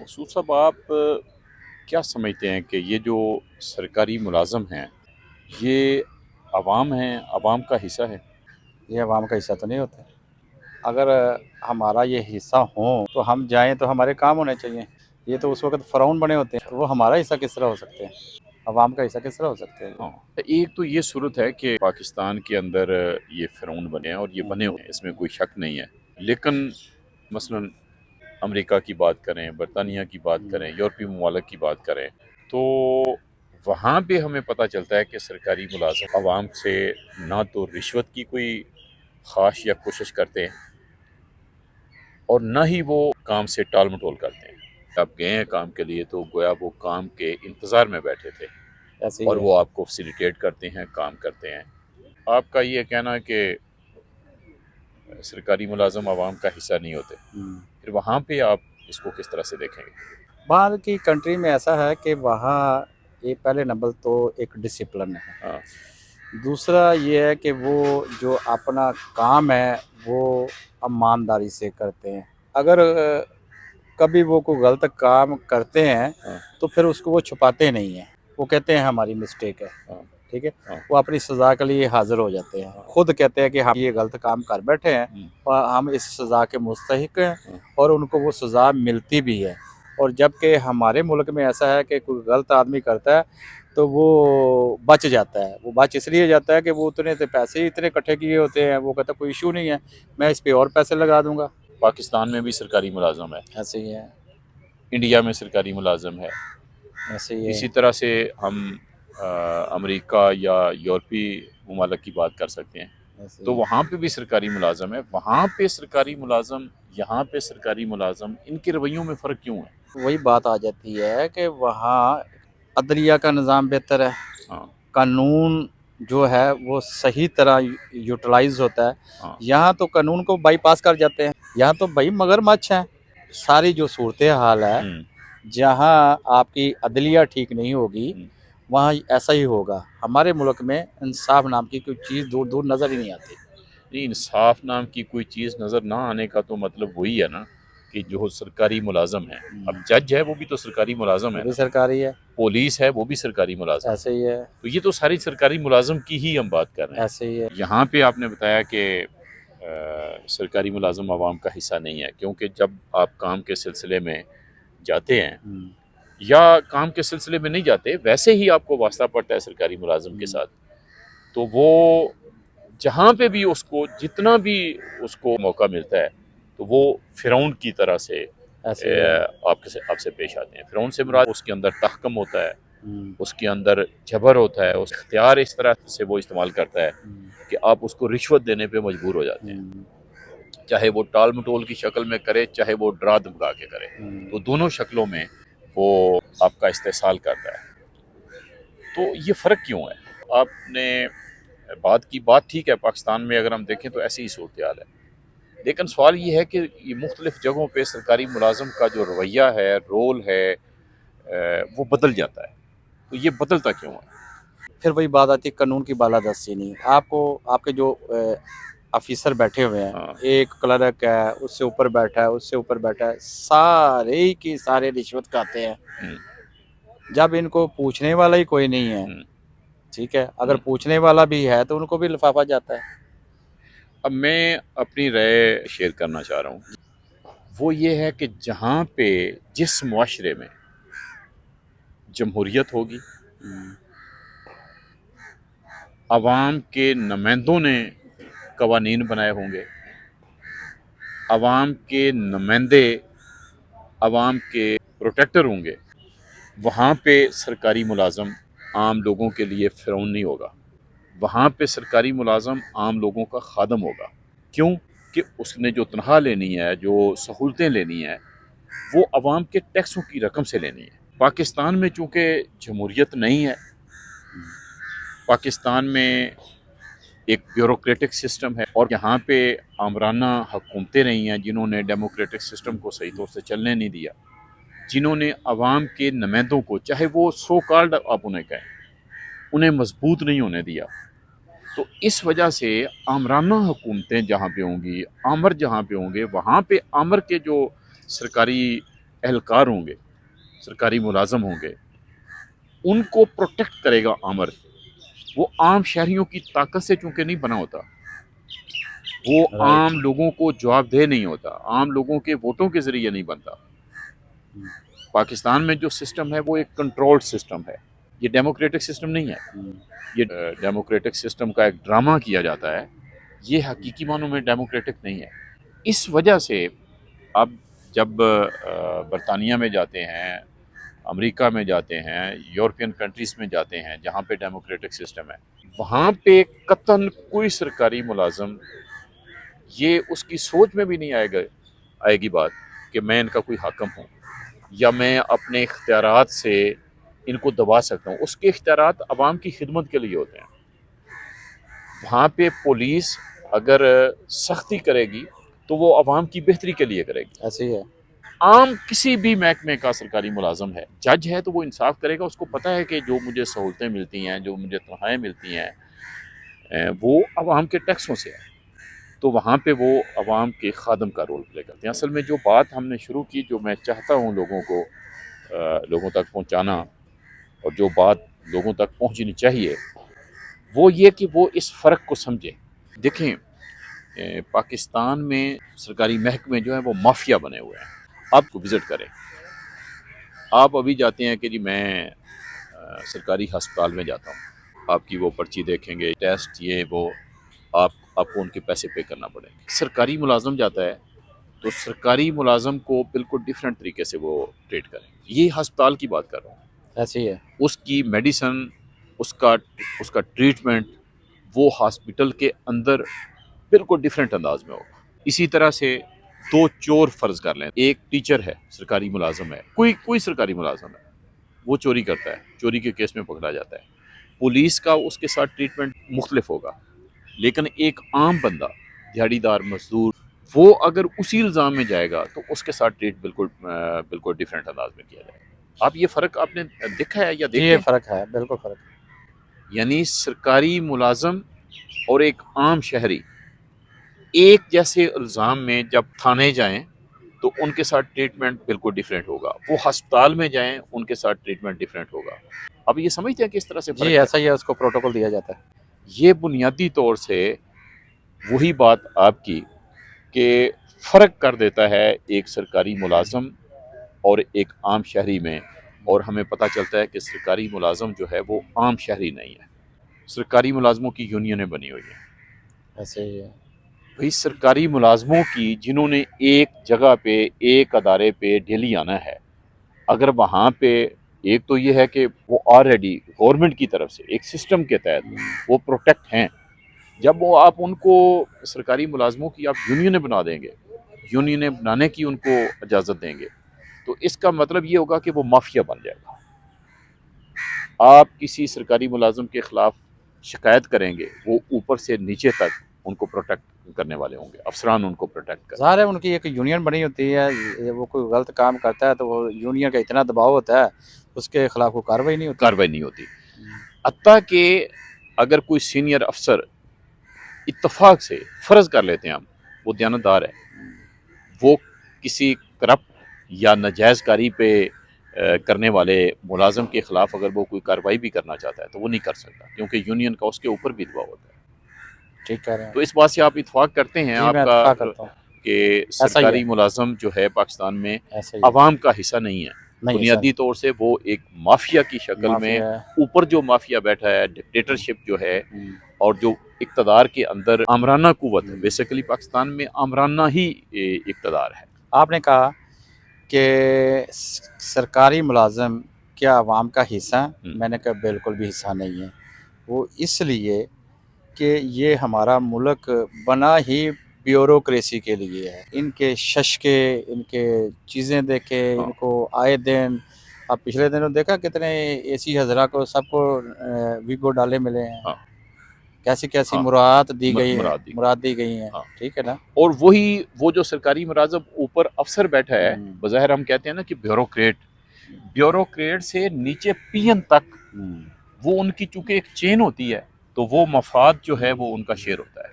मकसूद साहब, आप क्या समझते हैं कि ये जो सरकारी मुलाजम हैं, ये अवाम हैं, अवाम का हिस्सा है? ये अवाम का हिस्सा तो नहीं होते। अगर हमारा ये हिस्सा हो तो हम जाएं तो हमारे काम होने चाहिए। ये तो उस वक्त फ़िरौन बने होते हैं, वो हमारा हिस्सा किस तरह हो सकते हैं? अवाम का हिस्सा किस तरह हो सकते हैं? हाँ, एक तो ये सूरत है कि पाकिस्तान के अंदर ये फ़िरौन बने हैं और ये बने हुए हैं, इसमें कोई शक नहीं है। लेकिन मसलन अमेरिका की बात करें, बरतानिया की बात करें, यूरोपीय ममालिक की बात करें, तो वहाँ पे हमें पता चलता है कि सरकारी मुलाजिम अवाम से ना तो रिश्वत की कोई ख्वाहिश या कोशिश करते हैं और ना ही वो काम से टाल मटोल करते हैं। आप गए हैं काम के लिए तो गोया वो काम के इंतज़ार में बैठे थे ऐसे ही और है। वो आपको फैसिलिटेट करते हैं, काम करते हैं। आपका ये कहना है कि सरकारी मुलाजिम आवाम का हिस्सा नहीं होते, फिर वहाँ पे आप इसको किस तरह से देखेंगे? बाहर की कंट्री में ऐसा है कि वहाँ ये पहले नंबर तो एक डिसिप्लिन है। हाँ, दूसरा ये है कि वो जो अपना काम है वो ईमानदारी से करते हैं। अगर कभी वो कोई गलत काम करते हैं हाँ, तो फिर उसको वो छुपाते नहीं हैं। वो कहते हैं हमारी मिस्टेक है, हाँ, ठीक है? हाँ, वो अपनी सज़ा के लिए हाज़िर हो जाते हैं। हाँ, खुद कहते हैं कि हम ये गलत काम कर बैठे हैं और हम इस सज़ा के मुस्तहिक हैं हाँ, और उनको वो सज़ा मिलती भी है। और जबकि हमारे मुल्क में ऐसा है कि कोई गलत आदमी करता है तो वो बच जाता है। वो बच इसलिए जाता है कि वो उतने से पैसे ही इतने इकट्ठे किए होते हैं, वो कहता है कोई इश्यू नहीं है, मैं इस पे और पैसे लगा दूँगा। पाकिस्तान में भी सरकारी मुलाजिम है, ऐसे ही है, इंडिया में सरकारी मुलाजिम है। ऐसे ही है। इसी तरह से हम अमेरिका या यूरोपीय ममालिक की बात कर सकते हैं, ऐसे तो ही है। वहाँ पे भी सरकारी मुलाजिम है। वहाँ पे सरकारी मुलाजिम, यहाँ पे सरकारी मुलाजिम, इनके रवैयों में फ़र्क क्यों है? वही बात आ जाती है कि वहाँ अदलिया का निज़ाम बेहतर है, हाँ, कानून जो है वो सही तरह यूटिलाइज़ होता है। हाँ, यहाँ तो कानून को बाईपास कर जाते हैं। यहाँ तो भाई मगरमच्छ हैं। सारी जो सूरत हाल है, हुँ, जहाँ आपकी अदलिया ठीक नहीं होगी, हुँ। वहाँ ऐसा ही होगा। हमारे मुल्क में इंसाफ नाम की कोई चीज़ दूर-दूर नज़र ही नहीं आती। नहीं, इंसाफ नाम की कोई चीज़ नज़र ना आने का तो मतलब वही है ना कि जो सरकारी मुलाजिम है, अब जज है वो भी तो सरकारी मुलाजिम वो है भी ना, सरकारी है, पुलिस है वो भी सरकारी मुलाजिम है। ऐसे ही है, तो ये तो सारी सरकारी मुलाजिम की ही हम बात कर रहे हैं। ऐसे ही है। यहाँ पे आपने बताया कि सरकारी मुलाजिम आवाम का हिस्सा नहीं है, क्योंकि जब आप काम के सिलसिले में जाते हैं हुँ, या काम के सिलसिले में नहीं जाते, वैसे ही आपको वास्ता पड़ता है सरकारी मुलाजिम के हुँ, साथ, तो वो जहाँ पे भी उसको जितना भी उसको मौका मिलता है, तो वो फ़िरौन की तरह से ऐसे ही है। आपसे पेश आते हैं। फ़िरौन से मुराद उसके अंदर तहक़्क़ुम होता है, हुँ, उसके अंदर जबर होता है, उस इख्तियार इस तरह से वो इस्तेमाल करता है हुँ, कि आप उसको रिश्वत देने पे मजबूर हो जाते हैं। हुँ, चाहे वो टाल-मटोल की शक्ल में करे, चाहे वो डरा-धमका के करे। हुँ। तो दोनों शक्लों में वो आपका इस्तेहसाल करता है। तो ये फ़र्क क्यों है? आपने बात ठीक है, पाकिस्तान में अगर हम देखें तो ऐसी ही सूरत-ए-हाल है। लेकिन सवाल ये है कि ये मुख्तलिफ़ जगहों पे सरकारी मुलाज़िम का जो रवैया है, रोल है, वो बदल जाता है। तो ये बदलता क्यों है? फिर वही बात आती है, कानून की बालादस्ती नहीं। आपको आपके जो ऑफ़िसर बैठे हुए हैं, हाँ, एक क्लर्क है, उससे ऊपर बैठा है, उससे ऊपर बैठा है, सारे ही के सारे रिश्वत खाते हैं। हुँ, जब इनको पूछने वाला ही कोई नहीं है, हुँ, ठीक है? अगर हुँ। पूछने वाला भी है तो उनको भी लिफ़ाफ़ा जाता है। अब मैं अपनी राय शेयर करना चाह रहा हूँ। वो ये है कि जहाँ पे जिस मुआशरे में जमहूरियत होगी, हुँ, अवाम के नुमाइंदों ने कवानीन बनाए होंगे, अवाम के नुमाइंदे अवाम के प्रोटेक्टर होंगे, वहाँ पे सरकारी मुलाज़िम आम लोगों के लिए फ़िरौन नहीं होगा। वहाँ पे सरकारी मुलाज़िम आम लोगों का खादम होगा। क्यों? कि उसने जो तनख़्वाह लेनी है, जो सहूलतें लेनी है, वो अवाम के टैक्सों की रकम से लेनी है। पाकिस्तान में चूँकि जमहूरियत नहीं है, पाकिस्तान में एक ब्यूरोक्रेटिक सिस्टम है और यहाँ पे आमराना हुकूमतें रही हैं जिन्होंने डेमोक्रेटिक सिस्टम को सही तौर से चलने नहीं दिया, जिन्होंने अवाम के नुमाइंदों को, चाहे वो सो कॉल्ड आप उन्हें कहें, उन्हें मजबूत नहीं होने दिया। तो इस वजह से आमराना हुकूमतें जहाँ पे होंगी, आमर जहाँ पे होंगे, वहाँ पे आमर के जो सरकारी اہلکار ہوں گے، سرکاری ملازم ہوں گے، ان کو پروٹیکٹ کرے گا آمر، وہ عام شہریوں کی طاقت سے چونکہ نہیں بنا ہوتا، وہ عام لوگوں کو جواب دہ نہیں ہوتا، عام لوگوں کے ووٹوں کے ذریعے نہیں بنتا۔ پاکستان میں جو سسٹم ہے وہ ایک کنٹرولڈ سسٹم ہے، یہ ڈیموکریٹک سسٹم نہیں ہے، یہ ڈیموکریٹک سسٹم کا ایک ڈرامہ کیا جاتا ہے، یہ حقیقی معنوں میں ڈیموکریٹک نہیں ہے۔ اس وجہ سے اب جب برطانیہ میں جاتے ہیں، امریکہ میں جاتے ہیں، یورپین کنٹریز میں جاتے ہیں جہاں پہ ڈیموکریٹک سسٹم ہے، وہاں پہ قطعاً کوئی سرکاری ملازم یہ اس کی سوچ میں بھی نہیں آئے گی بات کہ میں ان کا کوئی حاکم ہوں یا میں اپنے اختیارات سے ان کو دبا سکتا ہوں۔ اس کے اختیارات عوام کی خدمت کے لیے ہوتے ہیں۔ وہاں پہ پولیس اگر سختی کرے گی تو وہ عوام کی بہتری کے لیے کرے گی۔ ایسے ہی ہے۔ عام کسی بھی محکمے کا سرکاری ملازم ہے، جج ہے تو وہ انصاف کرے گا، اس کو پتہ ہے کہ جو مجھے سہولتیں ملتی ہیں، جو مجھے تنخواہیں ملتی ہیں وہ عوام کے ٹیکسوں سے ہے، تو وہاں پہ وہ عوام کے خادم کا رول پلے کرتے ہیں۔ اصل میں جو بات ہم نے شروع کی، جو میں چاہتا ہوں لوگوں تک پہنچانا، اور جو بات لوگوں تک پہنچنی چاہیے، وہ یہ کہ وہ اس فرق کو سمجھیں۔ دیکھیں پاکستان میں سرکاری محکمے جو ہیں وہ مافیا بنے ہوئے ہیں۔ آپ کو وزٹ کریں، آپ ابھی جاتے ہیں کہ جی میں سرکاری ہسپتال میں جاتا ہوں، آپ کی وہ پرچی دیکھیں گے، ٹیسٹ یہ وہ، آپ کو ان کے پیسے پے کرنا پڑیں گے۔ سرکاری ملازم جاتا ہے تو سرکاری ملازم کو بالکل ڈیفرنٹ طریقے سے وہ ٹریٹ کریں گے۔ یہ ہسپتال کی بات کر رہا ہوں، ایسے ہی ہے۔ اس کی میڈیسن، اس کا ٹریٹمنٹ وہ ہاسپٹل کے اندر بالکل ڈیفرنٹ انداز میں ہوگا۔ اسی طرح سے دو چور فرض کر لیں، ایک ٹیچر ہے، سرکاری ملازم ہے، کوئی سرکاری ملازم ہے، وہ چوری کرتا ہے، چوری کے کیس میں پکڑا جاتا ہے، پولیس کا اس کے ساتھ ٹریٹمنٹ مختلف ہوگا، لیکن ایک عام بندہ، دیہڑی دار مزدور، وہ اگر اسی الزام میں جائے گا تو اس کے ساتھ ٹریٹ بالکل ڈیفرنٹ انداز میں کیا جائے گا۔ آپ یہ فرق آپ نے دیکھا ہے یا جی، دیکھیں؟ یہ فرق ہے، بالکل فرق ہے۔ یعنی سرکاری ملازم اور ایک عام شہری ایک جیسے الزام میں جب تھانے جائیں تو ان کے ساتھ ٹریٹمنٹ بالکل ڈیفرنٹ ہوگا، وہ ہسپتال میں جائیں ان کے ساتھ ٹریٹمنٹ ڈیفرنٹ ہوگا۔ اب یہ سمجھتے ہیں کہ اس طرح سے جی فرق ہے؟ ایسا ہی ہے، اس کو پروٹوکول دیا جاتا ہے۔ یہ بنیادی طور سے وہی بات آپ کی کہ فرق کر دیتا ہے ایک سرکاری ملازم اور ایک عام شہری میں، اور ہمیں پتہ چلتا ہے کہ سرکاری ملازم جو ہے وہ عام شہری نہیں ہے۔ سرکاری ملازموں کی یونینیں بنی ہوئی ہیں، ایسے ہی ہے۔ بھئی سرکاری ملازموں کی، جنہوں نے ایک جگہ پہ ایک ادارے پہ ڈیلی آنا ہے، اگر وہاں پہ ایک تو یہ ہے کہ وہ آلریڈی گورنمنٹ کی طرف سے ایک سسٹم کے تحت وہ پروٹیکٹ ہیں، جب وہ آپ ان کو سرکاری ملازموں کی آپ یونینیں بنا دیں گے، یونینیں بنانے کی ان کو اجازت دیں گے، تو اس کا مطلب یہ ہوگا کہ وہ مافیا بن جائے گا۔ آپ کسی سرکاری ملازم کے خلاف شکایت کریں گے، وہ اوپر سے نیچے تک ان کو پروٹیکٹ کرنے والے ہوں گے، افسران ان کو پروٹیکٹ کریں گے۔ ظاہر ہے ان کی ایک یونین بنی ہوتی ہے، وہ کوئی غلط کام کرتا ہے تو وہ یونین کا اتنا دباؤ ہوتا ہے، اس کے خلاف کوئی کارروائی نہیں ہوتی۔ کارروائی نہیں ہوتی، حتیٰ کہ اگر کوئی سینئر افسر اتفاق سے فرض کر لیتے ہیں ہم وہ دیانتدار ہے، وہ کسی کرپٹ یا ناجائز کاری پہ کرنے والے ملازم کے خلاف اگر وہ کوئی کارروائی بھی کرنا چاہتا ہے تو وہ نہیں کر سکتا، کیونکہ یونین کا اس کے اوپر بھی دباؤ ہوتا ہے۔ ٹھیک کہہ رہے ہیں۔ تو اس بات سے آپ اتفاق کرتے ہیں جی آپ میں کا اتفاق کرتا ہوں، کہ ایسا ہی سرکاری ہے، ملازم جو ہے پاکستان میں ایسا ہی ہے۔ عوام کا حصہ نہیں ہے، نہیں بنیادی طور سے وہ ایک مافیا کی شکل میں مافیا ہے۔ اوپر جو مافیا بیٹھا ہے، ڈکٹیٹرشپ جو ہے، اور جو اقتدار کے اندر آمرانہ قوت ہے، بیسیکلی پاکستان میں آمرانہ ہی اقتدار ہے۔ آپ نے کہا کہ سرکاری ملازم کیا عوام کا حصہ ہے؟ میں نے کہا بالکل بھی حصہ نہیں ہے، وہ اس لیے کہ یہ ہمارا ملک بنا ہی بیوروکریسی کے لیے ہے۔ ان کے ششکے، ان کے چیزیں دیکھے، ان کو آئے دن، اب پچھلے دنوں دیکھا کتنے اے سی حضرہ کو سب کو ویگو ڈالے ملے ہیں، کیسی مراد دی گئی ہیں، ٹھیک ہے نا۔ اور وہ جو سرکاری ملازم اوپر افسر بیٹھا ہے، بظاہر ہم کہتے ہیں نا کہ بیوروکریٹ سے نیچے پی ایم تک، وہ ان کی چونکہ ایک چین ہوتی ہے تو وہ مفاد جو ہے وہ ان کا شیئر ہوتا ہے۔